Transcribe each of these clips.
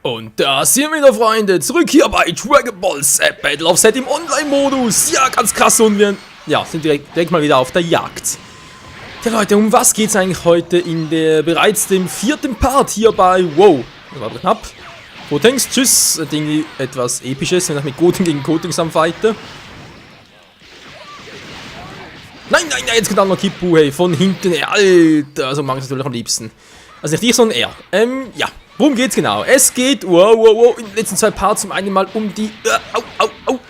Und da sind wir wieder, Freunde, zurück hier bei Dragon Ball Z Battle of Z im Online-Modus. Ja, ganz krass, und wir sind direkt mal wieder auf der Jagd. Ja, Leute, um was geht's eigentlich heute in der bereits dem 4. Part hier bei WoW? Das war knapp. Gotenks, tschüss, irgendwie etwas Episches, wenn ich mit Goten gegen Gotenks am Fighten. Nein, jetzt kommt auch noch Kippu, hey, von hinten, Alter, so mag ich es natürlich am liebsten. Also nicht ich, sondern er. Ja, worum geht's genau? Es geht, wow, in den letzten 2 Parts zum einen mal um die,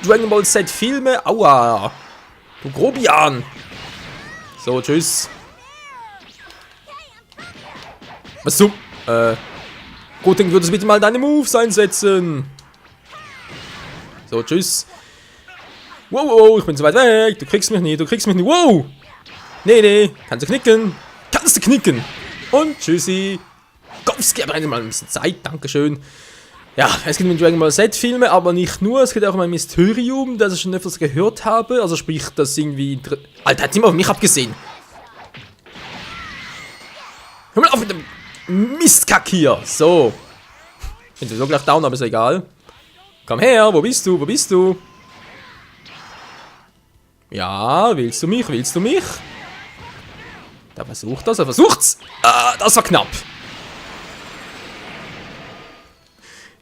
Dragon Ball Z Filme, aua, du Grobian. So, tschüss. Was zum, Goten, würdest du bitte mal deine Moves einsetzen? So, tschüss. Wow, ich bin zu weit weg. Du kriegst mich nicht. Wow! Nee, kannst du knicken. Und tschüssi. Kopfski, aber mal ein bisschen Zeit, dankeschön. Ja, es geht um Dragon Ball Z Filme, aber nicht nur. Es geht auch um ein Mysterium, das ich schon öfters gehört habe. Also sprich, das irgendwie... Alter, hat immer auf mich abgesehen. Hör mal auf mit dem Mistkack hier. So. Ich bin sowieso gleich down, aber ist egal. Komm her, wo bist du? Ja, willst du mich? Er versucht's. Das war knapp.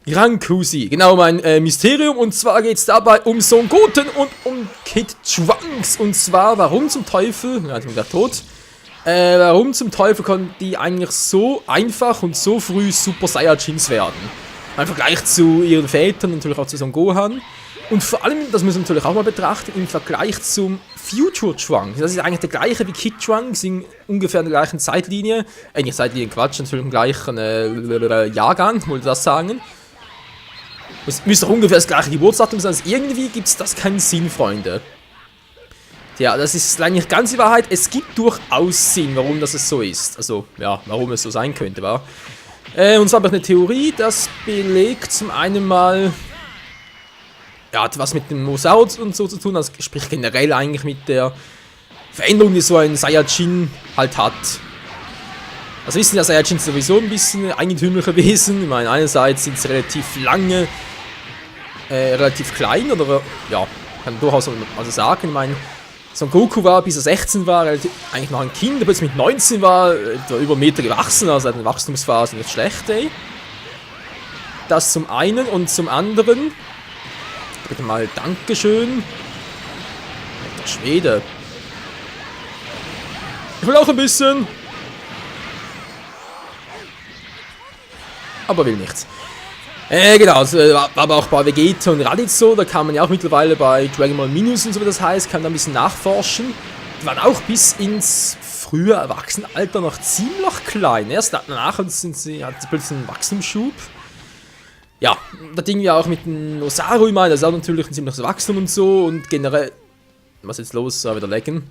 Rankusi, genau mein Mysterium. Und zwar geht's dabei um Son Goten und um Kid Trunks. Und zwar, warum zum Teufel, ja, jetzt bin ich tot. Warum zum Teufel konnten die eigentlich so einfach und so früh Super Saiyajins werden? Im Vergleich zu ihren Vätern und natürlich auch zu Son Gohan. Und vor allem, das müssen wir natürlich auch mal betrachten, im Vergleich zum Future Trunks. Das ist eigentlich der gleiche wie Kid Trunks, in ungefähr der gleichen Zeitlinie. Nicht Zeitlinie, Quatsch, natürlich im gleichen Jahrgang, wollte ich das sagen. Es müsste auch ungefähr das gleiche Geburtsdatum sein, also irgendwie gibt es das keinen Sinn, Freunde. Ja, das ist leider nicht ganz die Wahrheit. Es gibt durchaus Sinn, warum das so ist. Also, ja, warum es so sein könnte, wa? Und zwar habe ich eine Theorie, das belegt zum einen mal... Ja, hat was mit dem Mosaurus und so zu tun, also sprich generell eigentlich mit der Veränderung, die so ein Saiyajin halt hat. Also wissen ja Saiyajins sowieso ein bisschen eigentümliche Wesen. Ich meine, einerseits sind sie relativ lange, relativ klein, oder ja, kann durchaus also sagen. Ich meine, Son Goku war, bis er 16 war, eigentlich noch ein Kind, aber jetzt mit 19 war er über 1 Meter gewachsen, also eine Wachstumsphase nicht schlecht, ey. Das zum einen und zum anderen... Bitte mal Dankeschön. Der Schwede. Ich will auch ein bisschen. Aber will nichts. Genau, das war aber auch bei Vegeta und Raditz so. Da kann man ja auch mittlerweile bei Dragon Ball Minus und so wie das heißt, kann da ein bisschen nachforschen. Die waren auch bis ins frühe Erwachsenenalter noch ziemlich klein. Erst danach hat sie plötzlich einen Wachstumsschub. Ja, das Ding ja auch mit dem Osaru, ich meine, das ist auch natürlich ein ziemliches Wachstum und so und generell... Was ist jetzt los? Wieder laggen.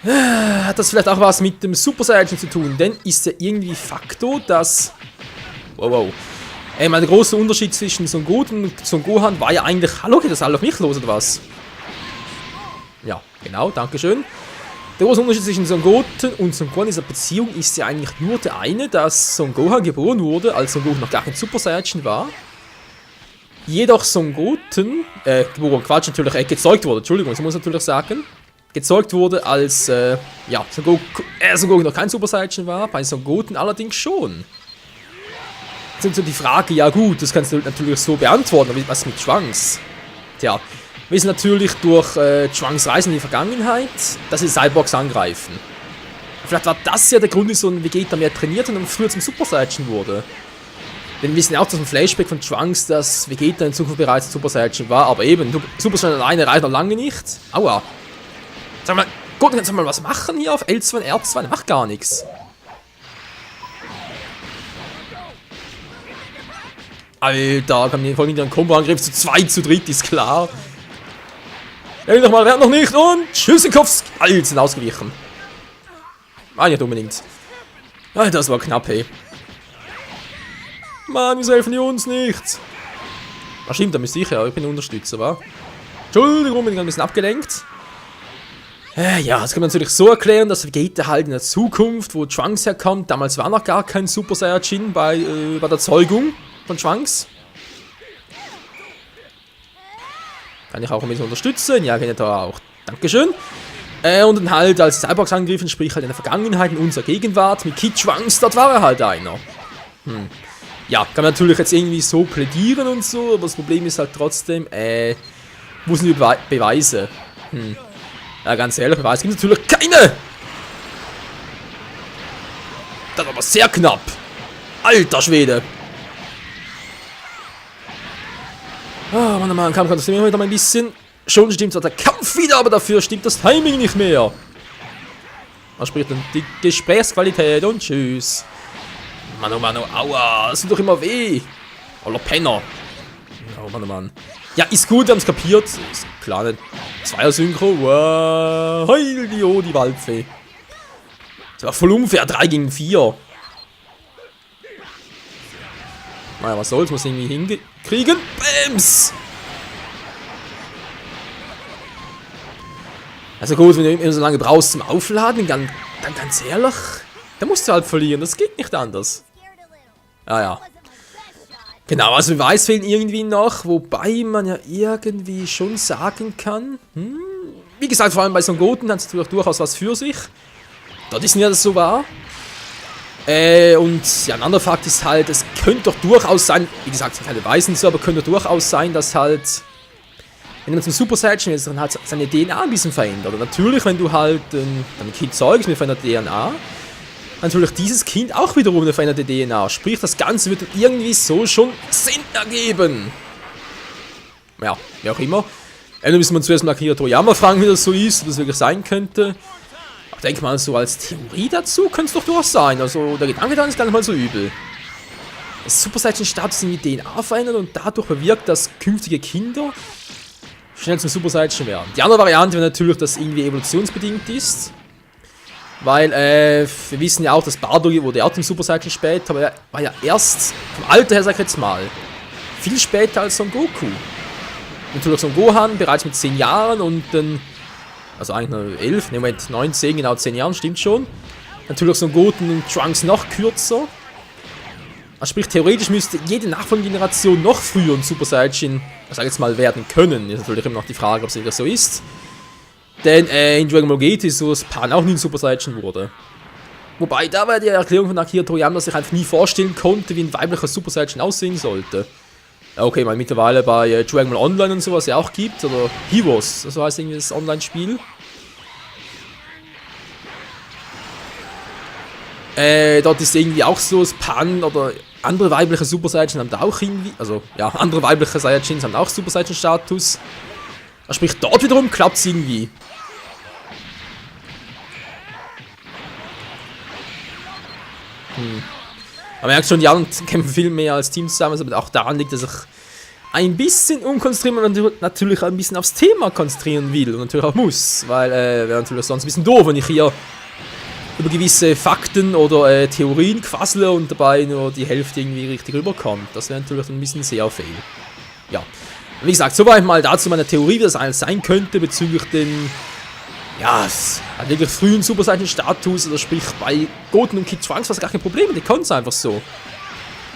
Hat das vielleicht auch was mit dem Super Saiyajin zu tun, denn ist ja irgendwie Faktor, dass... Wow. Ich meine, der große Unterschied zwischen Son Goten und Son Gohan war ja eigentlich... Hallo, geht das alle auf mich los, oder was? Ja, genau, dankeschön. Der große Unterschied zwischen Son Goten und Son Gohan in dieser Beziehung ist ja eigentlich nur der eine, dass Son Gohan geboren wurde, als Son Goku noch gar kein Super Saiyajin war. Jedoch Son Goten, natürlich, gezeugt wurde, Entschuldigung, ich muss natürlich sagen, gezeugt wurde, als, Son Goku noch kein Super Saiyajin war, bei Son Goten allerdings schon. Jetzt ist so die Frage, ja gut, das kannst du natürlich so beantworten, aber was mit Trunks? Tja. Wir wissen natürlich durch Trunks Reisen in die Vergangenheit, dass sie Cyborgs angreifen. Vielleicht war das ja der Grund, wieso ein Vegeta mehr trainiert und früher zum Super Saiyajin wurde. Denn wir wissen ja auch aus dem Flashback von Trunks, dass Vegeta in Zukunft bereits Super Saiyajin war, aber eben, Super Saiyajin alleine reicht noch lange nicht. Aua. Sag mal, Gott, kannst du mal was machen hier auf L2 und R2? Der macht gar nichts. Alter, kann mir voll wieder ein Combo-Angriff zu 2 zu 3, ist klar. Nochmal, wer noch nicht und tschüss in Kopf. Alter, sind ausgewichen. Nicht unbedingt. Alter, das war knapp, hey. Mann, wieso helfen die uns nicht? Ach stimmt, da müsste ich ja, ich bin Unterstützer, wa? Entschuldigung, bin ich ein bisschen abgelenkt. Ja, das kann man natürlich so erklären, dass Vegeta halt in der Zukunft, wo Trunks herkommt, damals war noch gar kein Super Saiyajin bei der Zeugung von Trunks. Kann ich auch ein bisschen unterstützen, ja, kann ich da auch. Dankeschön. Und dann halt als Cyborgs angegriffen, sprich halt in der Vergangenheit, in unserer Gegenwart, mit Kid Trunks, dort war er halt einer. Ja, kann man natürlich jetzt irgendwie so plädieren und so, aber das Problem ist halt trotzdem, wo sind die Beweise? Ja, ganz ehrlich, Beweise gibt es natürlich keine! Das war aber sehr knapp! Alter Schwede! Ah, Mann, Mann, Kampf konzentrieren wir wieder mal ein bisschen. Schon stimmt zwar der Kampf wieder, aber dafür stimmt das Timing nicht mehr. Man spricht dann die Gesprächsqualität und tschüss. Mann, oh Mann, oh, aua, das tut doch immer weh. Oller Penner. Oh Mann, oh Mann. Ja, ist gut, wir haben es kapiert. Ist klar, eine Zweier-Synchro. Wow, heil die Waldfee. Das war voll unfair, 3 gegen 4. Naja, was soll's, muss irgendwie hinkriegen. Bams! Also gut, wenn du immer so lange brauchst zum Aufladen, dann ganz ehrlich, dann musst du halt verlieren, das geht nicht anders. Ja. Genau, also Beweis fehlen irgendwie noch, wobei man ja irgendwie schon sagen kann, wie gesagt, vor allem bei Son Goten hat es natürlich durchaus was für sich. Dort ist ja das so wahr. Und ja, ein anderer Fakt ist halt, es könnte doch durchaus sein, wie gesagt, es sind keine Beweise so, aber könnte doch durchaus sein, dass halt, wenn man zum Super Saiyajin ist, dann halt seine DNA ein bisschen verändert. Und natürlich, wenn du halt dein Kind zeugst mit veränderter DNA, natürlich dieses Kind auch wiederum eine veränderte DNA. Sprich, das Ganze wird dann irgendwie so schon Sinn ergeben. Ja, wie auch immer. Da müssen wir zuerst mal Akira Toriyama fragen, wie das so ist, ob das wirklich sein könnte. Aber denk mal, so als Theorie dazu könnte es doch durchaus sein. Also der Gedanke daran ist gar nicht mal so übel. Das Super Saiyajin-Status in die DNA verändert und dadurch bewirkt, dass künftige Kinder schnell zum Super Saiyajin werden. Die andere Variante wäre natürlich, dass irgendwie evolutionsbedingt ist. Weil, wir wissen ja auch, dass Bardock wurde auch zum Super Saiyajin später, aber er war ja erst, vom Alter her sag ich jetzt mal, viel später als Son Goku. Natürlich Son Gohan bereits mit 10 Jahren und dann, also eigentlich nur 11, ne Moment, 9, 10, genau 10 Jahren, stimmt schon. Natürlich Son Goten und Trunks noch kürzer. Also sprich, theoretisch müsste jede nachfolgende Generation noch früher ein Super Saiyajin, sag ich jetzt mal, werden können. Ist natürlich immer noch die Frage, ob es wirklich so ist. Denn in Dragon Ball GT ist so, dass Pan auch nie ein Super Saiyajin wurde. Wobei, da war die Erklärung von Akira Toriyama, dass ich einfach nie vorstellen konnte, wie ein weiblicher Super Saiyajin aussehen sollte. Okay, mal mittlerweile bei Dragon Ball Online und sowas ja auch gibt, oder Heroes, das heißt irgendwie das Online-Spiel. Dort ist irgendwie auch so, dass Pan oder andere weibliche Super Saiyajin haben da auch irgendwie, also ja, andere weibliche Saiyajins haben auch Super Saiyajin-Status. Sprich, dort wiederum klappt es irgendwie. Man merkt schon, die anderen kämpfen viel mehr als Team zusammen, aber auch daran liegt, dass ich ein bisschen umkonzentrieren und natürlich ein bisschen aufs Thema konzentrieren will und natürlich auch muss, weil wäre natürlich sonst ein bisschen doof, wenn ich hier über gewisse Fakten oder Theorien quassle und dabei nur die Hälfte irgendwie richtig rüberkommt. Das wäre natürlich ein bisschen sehr fail. Ja. Wie gesagt, soweit mal dazu meine Theorie, wie das alles sein könnte bezüglich den, ja, wirklich frühen Super Saiyajin-Status, oder sprich bei Goten und Kid Trunks war es gar kein Problem, die konnten es einfach so.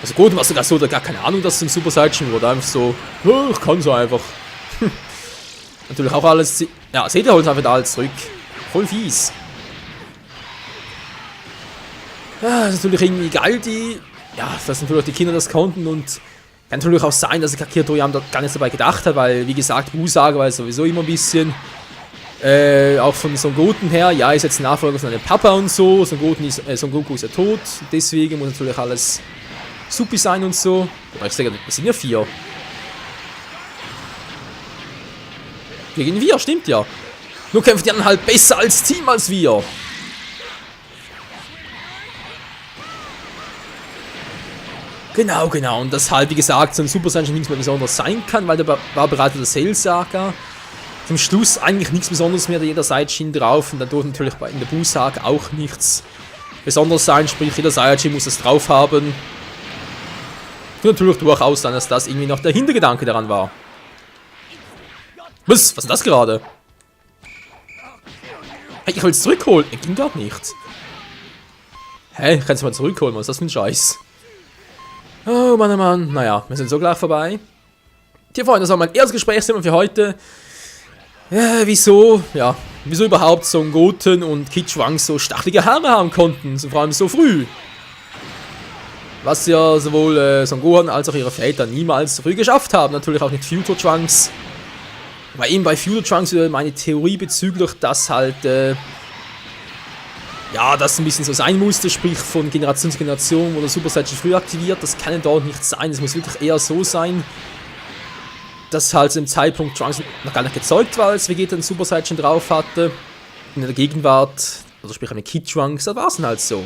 Also Goten war sogar so, oder gar keine Ahnung, dass es ein Super Saiyajin wurde, einfach so, oh, ich kann so einfach. Natürlich auch alles, ja, seht ihr, holt einfach da alles zurück. Voll fies. Ja, das ist natürlich irgendwie geil, dass natürlich die Kinder das konnten und kann natürlich auch sein, dass Akira Toriyama da gar nicht dabei gedacht hat, weil, wie gesagt, Usage war sowieso immer ein bisschen, auch von Son Goten her, ja, ist jetzt Nachfolger von seinem Papa und so, Son Goku ist ja tot, deswegen muss natürlich alles supi sein und so. Aber ich sage, das sind ja 4. Gegen wir, stimmt ja. Nur kämpfen die anderen halt besser als Team als wir. Genau, und das halt, wie gesagt, so ein Super Saiyajin nichts mehr Besonderes sein kann, weil da war bereits der Cell Saga. Zum Schluss eigentlich nichts Besonderes mehr, jeder Saiyajin drauf und dann tut natürlich in der Buu Saga auch nichts Besonderes sein, sprich jeder Saiyajin muss es drauf haben. Und natürlich durchaus dann, dass das irgendwie noch der Hintergedanke daran war. Was ist das gerade? Hey, ich will es zurückholen. Ging gar nicht. Hä? Ich kann es mal zurückholen. Was ist das für ein Scheiß? Oh Mann, oh Mann. Naja, wir sind so gleich vorbei. Tja, Freunde, das war mein erstes Gesprächsthema für heute. Wieso überhaupt Son Goten und Kid Schwank so stachelige Haare haben konnten, so vor allem so früh. Was ja sowohl Son Gohan als auch ihre Väter niemals so früh geschafft haben, natürlich auch nicht Future Trunks. Weil eben bei Future Trunks meine Theorie bezüglich, dass halt, das ein bisschen so sein musste, sprich von Generation zu Generation wurde Super Saiyan früh aktiviert, das kann dort nicht sein, es muss wirklich eher so sein, dass halt zu dem Zeitpunkt Trunks noch gar nicht gezeugt war, als Vegeta einen Super Saiyan drauf hatte. Und in der Gegenwart, also sprich mit Kid Trunks, da war es dann halt so.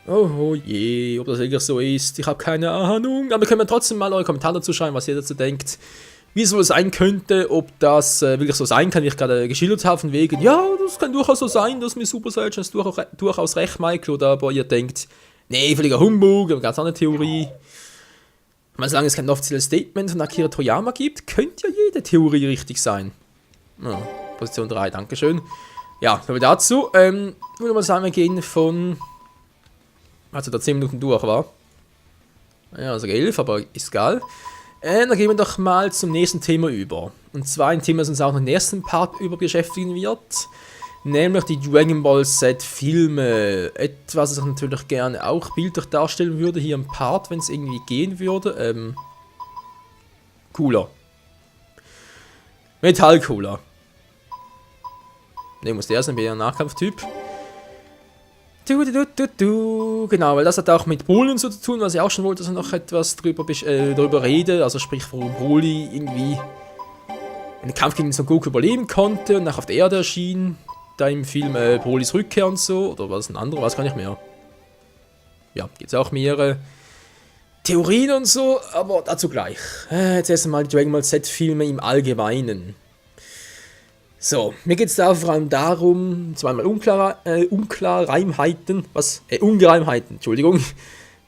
Oh je, ob das wirklich so ist, ich habe keine Ahnung. Aber wir können trotzdem mal eure Kommentare dazu schreiben, was ihr dazu denkt. Wie es wohl sein könnte, ob das wirklich so sein kann, wie ich gerade geschildert habe, von wegen, ja, das kann durchaus so sein, dass mir Super Saiyan durchaus recht, Michael, oder aber ihr denkt, nee, völliger Humbug, eine ganz andere Theorie. Solange es kein offizielles Statement von Akira Toriyama gibt, könnte ja jede Theorie richtig sein. Ja, Position 3, dankeschön. Ja, so viel dazu. Würde mal sagen, wir gehen von... Also da 10 Minuten durch war. Ja, also 11, aber ist egal. Dann gehen wir doch mal zum nächsten Thema über. Und zwar ein Thema, das uns auch noch im nächsten Part über beschäftigen wird. Nämlich die Dragon Ball Z Filme. Etwas, was ich natürlich gerne auch bildlich darstellen würde, hier im Part, wenn es irgendwie gehen würde. Cooler. Metall-Cooler. Ne, muss der sein, bin ja ein Nahkampftyp. Genau, weil das hat auch mit Broly und so zu tun, was ich auch schon wollte, dass ich noch etwas drüber rede. Also sprich, warum Broly irgendwie einen Kampf gegen Son Goku überleben konnte und nach auf der Erde erschien. Da im Film Brolys Rückkehr und so, oder was ein anderer, was kann ich mehr. Ja, gibt es auch mehrere Theorien und so, aber dazu gleich. Jetzt erst einmal die Dragon Ball Z Filme im Allgemeinen. So, mir geht es da vor allem darum, zweimal Ungereimheiten, Entschuldigung,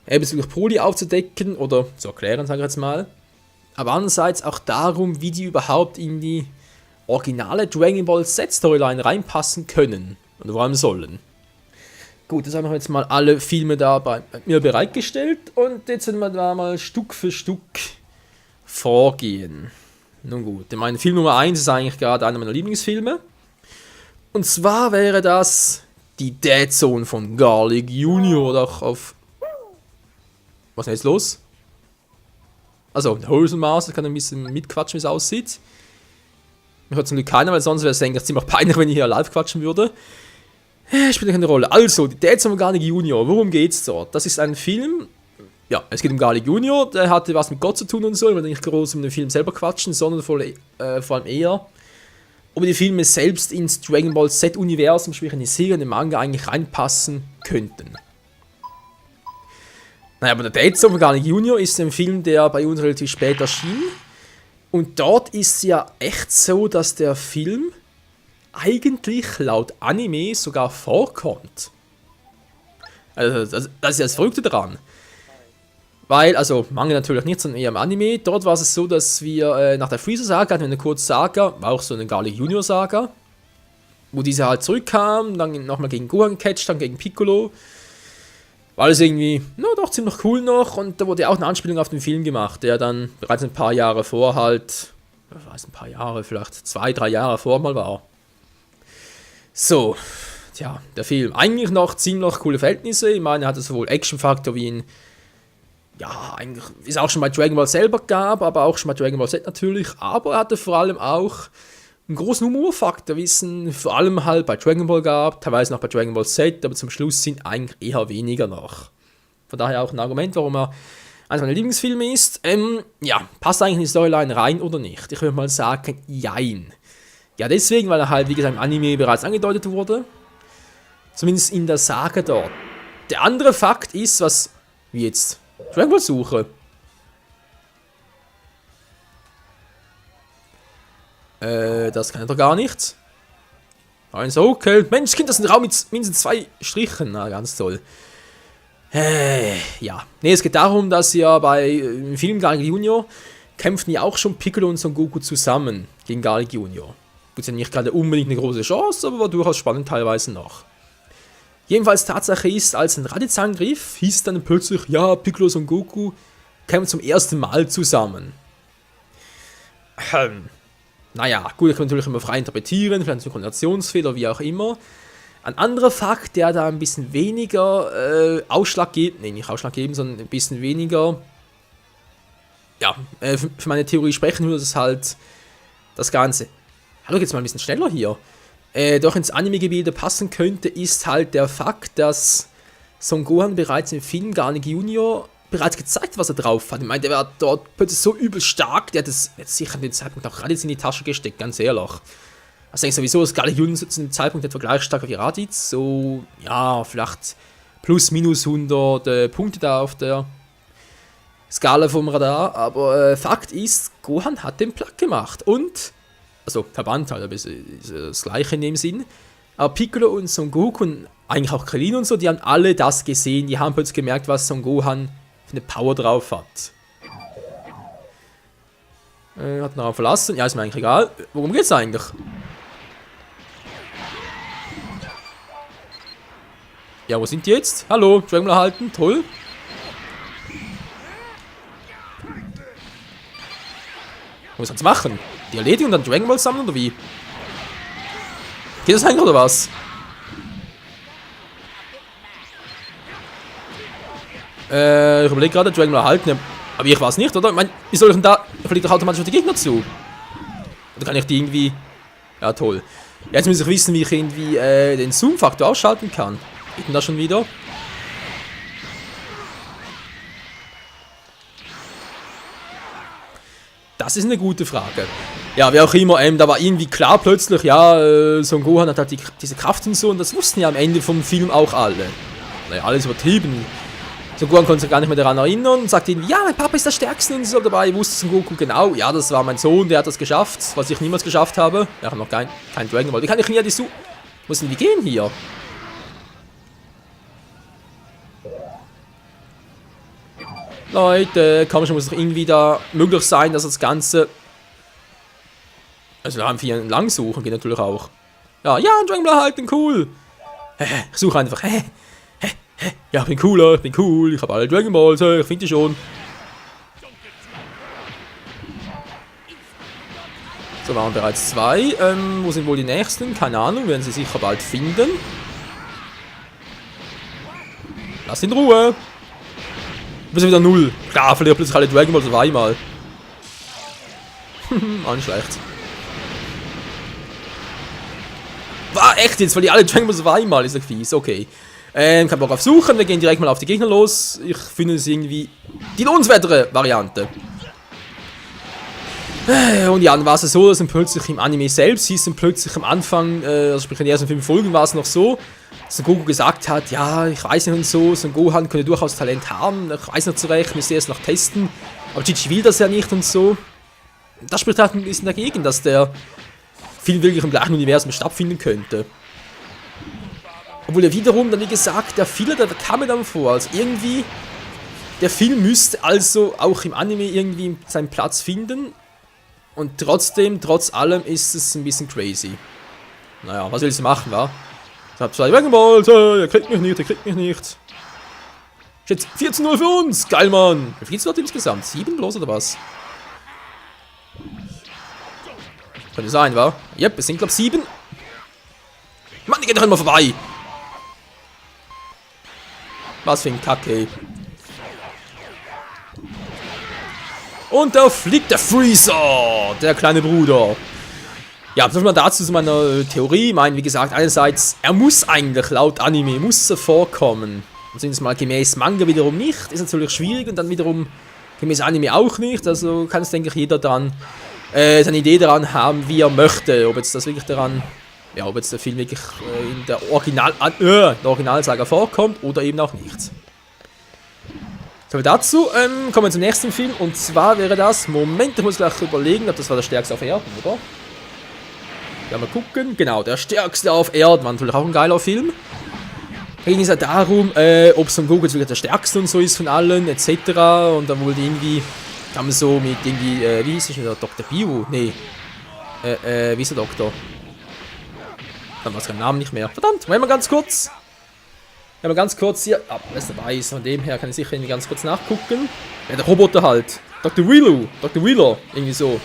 bezüglich Broly aufzudecken oder zu erklären, sage ich jetzt mal. Aber andererseits auch darum, wie die überhaupt in die originale Dragon Ball Z Storyline reinpassen können und vor allem sollen. Gut, das haben wir jetzt mal alle Filme da bei mir bereitgestellt und jetzt werden wir da mal Stück für Stück vorgehen. Nun gut, mein Film Nummer 1 ist eigentlich gerade einer meiner Lieblingsfilme. Und zwar wäre das die Dead Zone von Garlic Jr. oder auch auf... Was ist denn jetzt los? Also, der Hosen Master kann ein bisschen mitquatschen, wie es aussieht. Mich hört zum Glück keiner, weil sonst wäre es eigentlich ziemlich peinlich, wenn ich hier live quatschen würde. Spielt keine Rolle. Also, die Dead Zone von Garlic Jr. Worum geht's dort? Das ist ein Film... Ja, es geht um Garlic Jr., der hatte was mit Gott zu tun und so, ich will nicht groß um den Film selber quatschen, sondern vor allem eher, ob die Filme selbst ins Dragon Ball Z-Universum, sprich in die Serie, in den Manga eigentlich reinpassen könnten. Naja, aber der Dead Zone von Garlic Jr. ist ein Film, der bei uns relativ spät erschien. Und dort ist es ja echt so, dass der Film eigentlich laut Anime sogar vorkommt. Also, das ist ja das Verrückte daran. Weil, also Manga natürlich nicht, sondern eher im Anime. Dort war es so, dass wir nach der Freezer-Saga hatten wir eine kurze Saga, war auch so eine Garlic Junior-Saga, wo diese halt zurückkam, dann nochmal gegen Gohan gecatcht, dann gegen Piccolo. War alles irgendwie, doch ziemlich cool noch und da wurde auch eine Anspielung auf den Film gemacht, der dann bereits ein paar Jahre vor halt, ein paar Jahre, vielleicht 2-3 Jahre vor mal war. So, tja, der Film. Eigentlich noch ziemlich coole Verhältnisse, ich meine, er hatte sowohl Action-Faktor wie ein ja, eigentlich, wie es auch schon bei Dragon Ball selber gab, aber auch schon bei Dragon Ball Z natürlich, aber er hatte vor allem auch einen großen Humorfaktor, wie es vor allem halt bei Dragon Ball gab, teilweise noch bei Dragon Ball Z, aber zum Schluss sind eigentlich eher weniger noch. Von daher auch ein Argument, warum er eines meiner Lieblingsfilme ist. Passt eigentlich in die Storyline rein oder nicht? Ich würde mal sagen, jein. Ja, deswegen, weil er halt, wie gesagt, im Anime bereits angedeutet wurde. Zumindest in der Saga dort. Der andere Fakt ist, wie jetzt Dragon Ball Suche. Das kann er doch gar nicht. Also, okay. Mensch, Kind, das ist ein Raum mit mindestens 2 Strichen. Na, ganz toll. Ja. Ne, es geht darum, dass ja im Film Garlic Jr. kämpften ja auch schon Piccolo und Son Goku zusammen gegen Garlic Jr. Gut, ja nicht gerade unbedingt eine große Chance, aber war durchaus spannend teilweise noch. Jedenfalls Tatsache ist, als ein Raditz angriff, hieß dann plötzlich, ja, Piccolo und Goku kämen zum ersten Mal zusammen. Naja, gut, das kann man natürlich immer frei interpretieren, vielleicht ein Koordinationsfehler, wie auch immer. Ein anderer Fakt, der da ein bisschen weniger ausschlaggebend, nee, nicht ausschlaggebend, sondern ein bisschen weniger, ja, für meine Theorie sprechen würde, ist halt das Ganze. Hallo, geht's mal ein bisschen schneller hier. Doch ins Anime-Gebilde passen könnte, ist halt der Fakt, dass Son Gohan bereits im Film Garlic Junior bereits gezeigt, was er drauf hat. Ich meine, der war dort plötzlich so übel stark, der hat das jetzt sicher an den Zeitpunkt auch Raditz in die Tasche gesteckt, ganz ehrlich. Also ich sowieso, dass Garlic Junior zu dem Zeitpunkt etwa gleich stark wie Raditz, so, ja, vielleicht plus minus 100 Punkte da auf der Skala vom Radar, aber Fakt ist, Gohan hat den platt gemacht und, also verbannt halt, aber ist das gleiche in dem Sinn, aber Piccolo und Son Goku und eigentlich auch Krillin und so, die haben alle das gesehen, die haben plötzlich gemerkt, was Son Gohan für eine Power drauf hat. Hat noch verlassen, ja, ist mir eigentlich egal. Worum geht's eigentlich? Ja, wo sind die jetzt? Hallo, Dragon Ball halten, toll. Was soll's machen? Die erledigen und dann Dragon Ball sammeln oder wie? Geht das eigentlich oder was? Ich überlege gerade, Dragon Ball halten. Aber ich weiß nicht, oder? Ich meine, wie soll ich denn da? Fliegt doch automatisch auf die Gegner zu. Oder kann ich die irgendwie. Ja, toll. Jetzt muss ich wissen, wie ich irgendwie den Zoom-Faktor ausschalten kann. Geht denn das schon wieder? Das ist eine gute Frage. Ja, wie auch immer, da war irgendwie klar plötzlich, ja, Son Gohan hat halt diese Kraft und so, und das wussten ja am Ende vom Film auch alle. Naja, alles übertrieben. Son Gohan konnte sich gar nicht mehr daran erinnern und sagte ihnen, ja, mein Papa ist der Stärkste und so dabei. Wusste Son Goku genau, ja, das war mein Sohn, der hat das geschafft, was ich niemals geschafft habe. Ja, ich habe noch kein Dragon Ball. Wie kann ich nie die Muss denn die gehen hier? Leute, komm schon, muss doch irgendwie da möglich sein, dass das Ganze. Also wir haben hier einen lang suchen, geht natürlich auch. Ja, Dragon Ball halten, cool. Ich suche einfach. Ja, ich bin cooler, ich bin cool, ich habe alle Dragon Balls, ich finde die schon. So, waren bereits 2. Wo sind wohl die nächsten? Keine Ahnung, werden sie sicher bald finden. Lass in Ruhe. Du bist wieder 0. Klar, verliert plötzlich alle Dragon Balls auf einmal. Auch nicht schlecht. War echt jetzt, weil die alle Dragon Balls auf einmal, ist ja fies, okay. Kein Bock auf Suchen, wir gehen direkt mal auf die Gegner los. Ich finde es irgendwie die lohnenswertere Variante. Und ja, dann war es so, dass dann plötzlich im Anime selbst hieß dann plötzlich am Anfang, also sprich in den ersten 5 Folgen war es noch so, dass Son Goku gesagt hat, ja, ich weiß nicht und so, Son Gohan könnte durchaus Talent haben, ich weiß nicht zurecht, müsste erst noch testen, aber Chichi will das ja nicht und so. Das spricht halt ein bisschen dagegen, dass der Film wirklich im gleichen Universum stattfinden könnte. Obwohl er wiederum, dann wie gesagt, der Fehler, der kam mir dann vor, also irgendwie, der Film müsste also auch im Anime irgendwie seinen Platz finden. Und trotzdem, trotz allem, ist es ein bisschen crazy. Naja, was willst du machen, wa? Ich hab 2 Dragon Balls, er kriegt mich nicht, er kriegt mich nicht. Jetzt 14-0 für uns, geil, Mann. Wie viel geht's dort insgesamt? 7 bloß oder was? Könnte sein, wa? Yep, es sind glaub 7. Mann, die gehen doch immer vorbei. Was für ein Kacke. Und da fliegt der Freezer, der kleine Bruder. Ja, nochmal dazu zu meiner Theorie. Ich meine, wie gesagt, einerseits, er muss eigentlich laut Anime, muss er vorkommen. Beziehungsweise mal gemäß Manga wiederum nicht. Ist natürlich schwierig und dann wiederum gemäß Anime auch nicht. Also kann es, denke ich, jeder dann seine Idee daran haben, wie er möchte. Ob jetzt das wirklich daran, ja, ob jetzt der Film wirklich in der Originalsaga vorkommt oder eben auch nicht. Dazu kommen wir zum nächsten Film, und zwar wäre das, Moment, ich muss gleich überlegen, ob das war der stärkste auf Erden, oder? Ja, mal gucken, genau, der stärkste auf Erden, war natürlich auch ein geiler Film. Da ging es ja darum, ob Son Goku jetzt wirklich der stärkste und so ist von allen, etc. Und dann wurde irgendwie, kam so mit irgendwie, wie hieß es schon, der Dr. Bio? Nee. Wie ist der Doktor? Dann weiß ich den Namen nicht mehr. Verdammt, wollen wir ganz kurz. Wenn man ganz kurz hier, alles dabei ist, von dem her kann ich sicher irgendwie ganz kurz nachgucken. Ja, der Roboter halt. Dr. Wheeler, irgendwie so.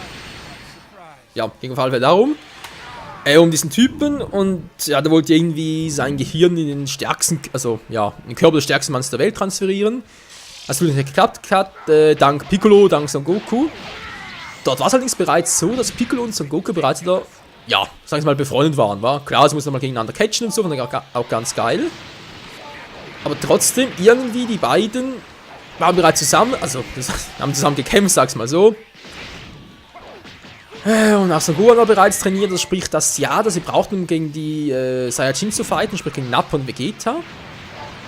Ja, ging auf jeden Fall darum. Um diesen Typen und ja, der wollte irgendwie sein Gehirn in den stärksten, also ja, in den Körper des stärksten Mannes der Welt transferieren. Das wurde nicht geklappt hat, dank Piccolo, dank Son Goku. Dort war es allerdings bereits so, dass Piccolo und Son Goku bereits wieder, ja, sagen wir mal, befreundet waren, war. Klar, sie mussten mal gegeneinander catchen und so, fand ich auch ganz geil. Aber trotzdem, irgendwie die beiden waren bereits zusammen, also haben zusammen gekämpft, sag's mal so. Und auch Son Goku war bereits trainiert, das spricht das Jahr, das sie brauchten, um gegen die Saiyajin zu fighten, sprich gegen Nappa und Vegeta.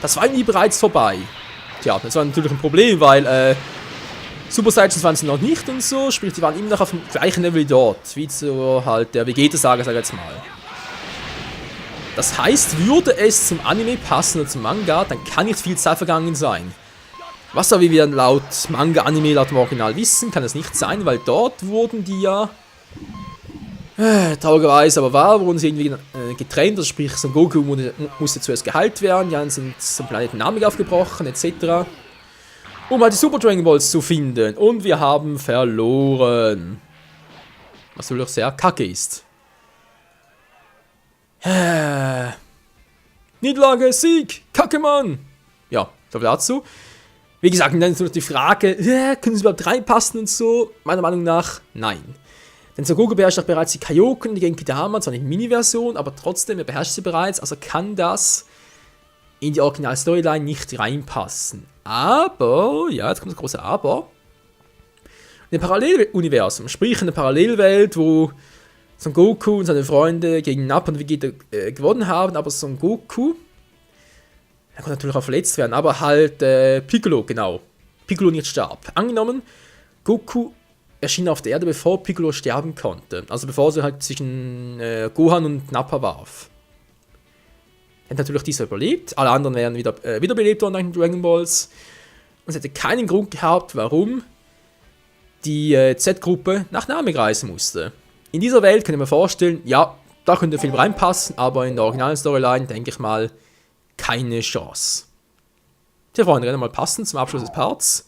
Das war irgendwie bereits vorbei. Tja, das war natürlich ein Problem, weil Super Saiyajins waren sie noch nicht und so, sprich die waren immer noch auf dem gleichen Level wie dort, wie so halt der Vegeta-Saga, sag ich jetzt mal. Das heißt, würde es zum Anime passen oder zum Manga, dann kann nicht viel Zeit vergangen sein. Was aber, wie wir laut Manga-Anime, laut dem Original wissen, kann es nicht sein, weil dort wurden die ja traurigerweise aber wurden sie irgendwie getrennt, also sprich Son Goku musste zuerst geheilt werden, dann sind zum Planeten Namek aufgebrochen, etc. Um halt die Super Dragon Balls zu finden. Und wir haben verloren. Was natürlich sehr kacke ist. Niederlage, Sieg, kacke Mann. Ja, so viel dazu. Wie gesagt, dann ist noch die Frage, können sie überhaupt reinpassen und so? Meiner Meinung nach, nein. Denn Son Goku beherrscht auch bereits die Kaioken, die Genki Dama, zwar nicht Mini-Version, aber trotzdem, er beherrscht sie bereits, also kann das in die Original-Storyline nicht reinpassen. Aber, ja, jetzt kommt das große Aber. In dem Paralleluniversum, sprich in der Parallelwelt, wo Son Goku und seine Freunde gegen Nappa und Vegeta gewonnen haben, aber Son Goku, er konnte natürlich auch verletzt werden, aber halt Piccolo, genau. Piccolo nicht starb. Angenommen, Goku erschien auf der Erde, bevor Piccolo sterben konnte. Also bevor sie halt zwischen Gohan und Nappa warf. Er hat natürlich dieser überlebt, alle anderen wären wiederbelebt worden nach den Dragon Balls. Und es hätte keinen Grund gehabt, warum die Z-Gruppe nach Namek reisen musste. In dieser Welt kann ich mir vorstellen, ja, da könnte der Film reinpassen, aber in der originalen Storyline, denke ich mal, keine Chance. Tja, Freunde, werden mal passen zum Abschluss des Parts.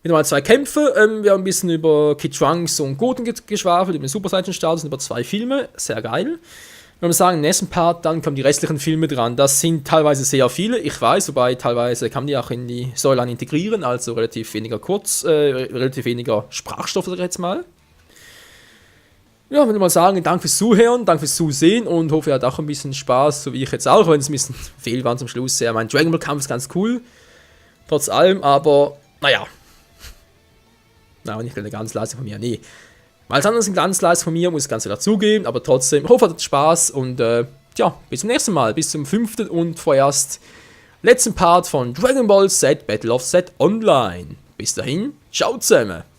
Wieder mal 2 Kämpfe. Wir haben ein bisschen über Kid Trunks und Goten geschwafelt, über den Super Saiyan-Status und über 2 Filme. Sehr geil. Wenn wir sagen, im nächsten Part, dann kommen die restlichen Filme dran. Das sind teilweise sehr viele, ich weiß, wobei teilweise kann man die auch in die Storyline integrieren, also relativ weniger relativ weniger Sprachstoff, sag ich jetzt mal. Ja, würde mal sagen, danke fürs Zuhören, danke fürs Zusehen und hoffe, ihr hattet auch ein bisschen Spaß, so wie ich jetzt auch, wenn es ein bisschen fehl war zum Schluss. Ja, mein Dragon Ball Kampf ist ganz cool, trotz allem, aber naja. Na, nicht eine Glanzleistung von mir, nee. Mal anderes eine Glanzleistung von mir, muss ich ganz klar dazugeben, aber trotzdem, ich hoffe, ihr hattet Spaß und ja, bis zum nächsten Mal, bis zum 5. und vorerst letzten Part von Dragon Ball Z Battle of Z Online. Bis dahin, ciao zusammen!